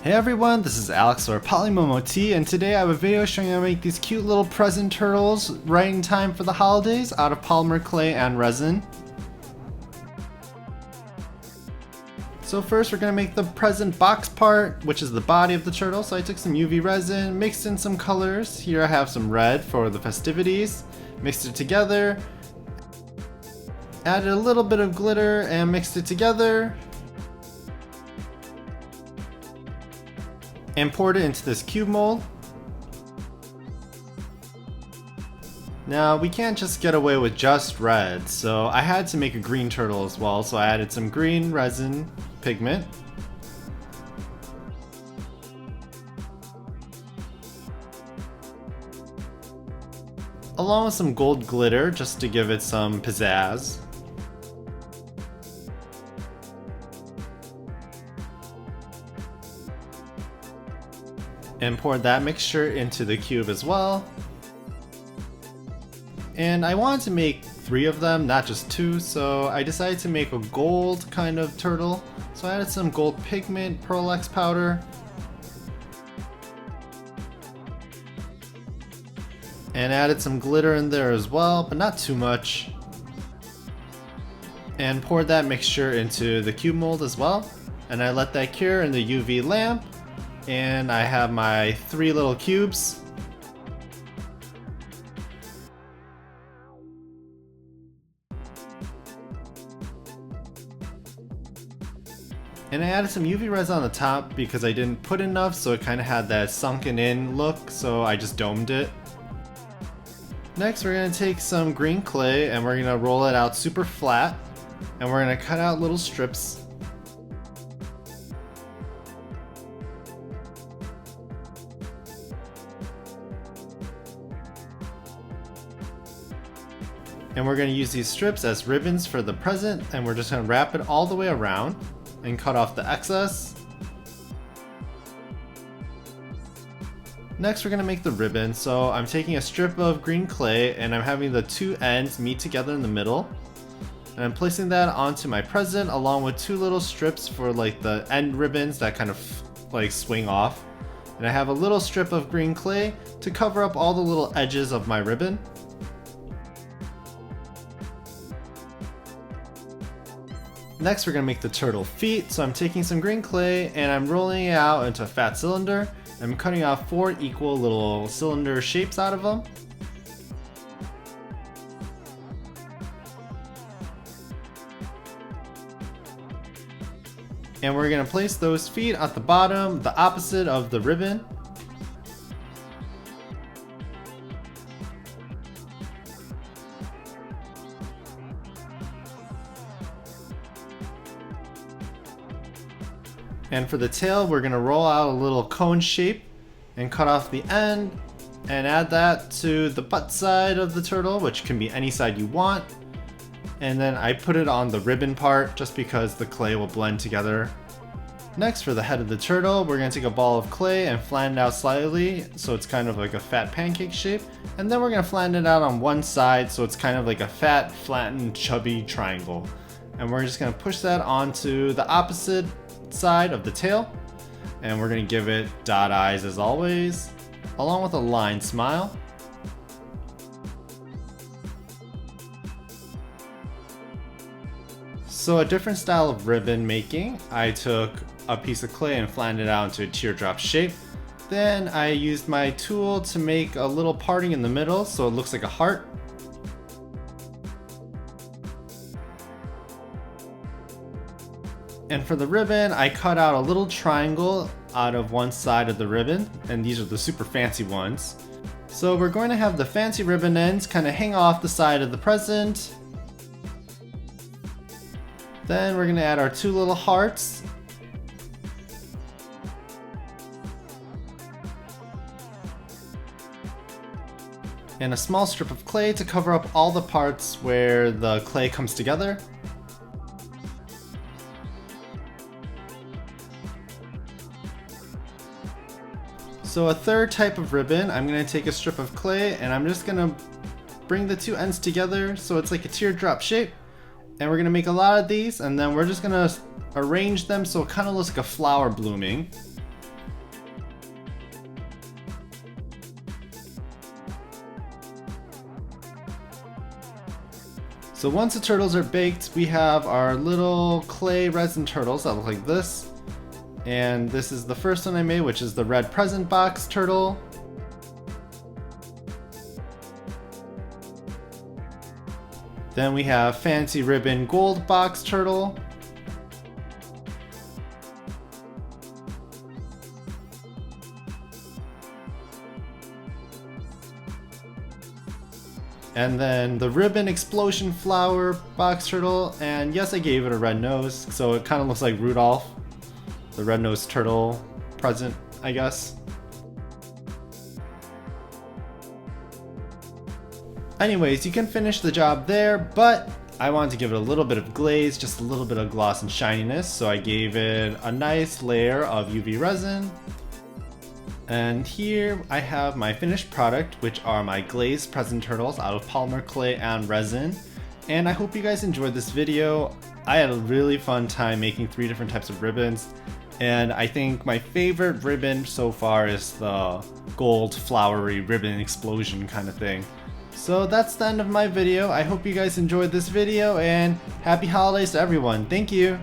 Hey everyone, this is Alex or PolymomoTea, and today I have a video showing you how to make these cute little present turtles right in time for the holidays out of polymer clay and resin. So first we're going to make the present box part, which is the body of the turtle. So I took some UV resin, mixed in some colors. Here I have some red for the festivities, mixed it together, added a little bit of glitter and mixed it together, and poured it into this cube mold. Now we can't just get away with just red, so I had to make a green turtle as well, so I added some green resin pigment. Along with some gold glitter just to give it some pizzazz. And poured that mixture into the cube as well. And I wanted to make 3 of them, not just 2, so I decided to make a gold kind of turtle. So I added some gold pigment, Pearl X powder, and added some glitter in there as well, but not too much. And poured that mixture into the cube mold as well. And I let that cure in the UV lamp. And I have my 3 little cubes. And I added some UV resin on the top because I didn't put enough, so it kind of had that sunken in look, so I just domed it. Next we're going to take some green clay and we're going to roll it out super flat, and we're going to cut out little strips. And we're going to use these strips as ribbons for the present, and we're just going to wrap it all the way around and cut off the excess. Next we're going to make the ribbon, so I'm taking a strip of green clay and I'm having the 2 ends meet together in the middle. And I'm placing that onto my present along with 2 little strips for like the end ribbons that kind of like swing off. And I have a little strip of green clay to cover up all the little edges of my ribbon. Next we're going to make the turtle feet, so I'm taking some green clay and I'm rolling it out into a fat cylinder. I'm cutting off 4 equal little cylinder shapes out of them. And we're going to place those feet at the bottom, the opposite of the ribbon. And for the tail, we're going to roll out a little cone shape and cut off the end and add that to the butt side of the turtle, which can be any side you want. And then I put it on the ribbon part just because the clay will blend together. Next, for the head of the turtle, we're going to take a ball of clay and flatten it out slightly so it's kind of like a fat pancake shape. And then we're going to flatten it out on one side so it's kind of like a fat, flattened, chubby triangle. And we're just going to push that onto the opposite side of the tail, and we're going to give it dot eyes as always, along with a line smile. So a different style of ribbon making, I took a piece of clay and flattened it out into a teardrop shape. Then I used my tool to make a little parting in the middle so it looks like a heart. And for the ribbon, I cut out a little triangle out of one side of the ribbon, and these are the super fancy ones. So we're going to have the fancy ribbon ends kind of hang off the side of the present. Then we're going to add our 2 little hearts. And a small strip of clay to cover up all the parts where the clay comes together. So a third type of ribbon, I'm going to take a strip of clay and I'm just going to bring the 2 ends together so it's like a teardrop shape. And we're going to make a lot of these, and then we're just going to arrange them so it kind of looks like a flower blooming. So once the turtles are baked, we have our little clay resin turtles that look like this. And this is the first one I made, which is the red present box turtle. Then we have fancy ribbon gold box turtle. And then the ribbon explosion flower box turtle, and yes, I gave it a red nose, so it kind of looks like Rudolph, the red-nosed turtle present, I guess. Anyways, you can finish the job there, but I wanted to give it a little bit of glaze, just a little bit of gloss and shininess, so I gave it a nice layer of UV resin. And here I have my finished product, which are my glazed present turtles out of polymer clay and resin. And I hope you guys enjoyed this video. I had a really fun time making 3 different types of ribbons. And I think my favorite ribbon so far is the gold flowery ribbon explosion kind of thing. So that's the end of my video. I hope you guys enjoyed this video, and happy holidays to everyone. Thank you!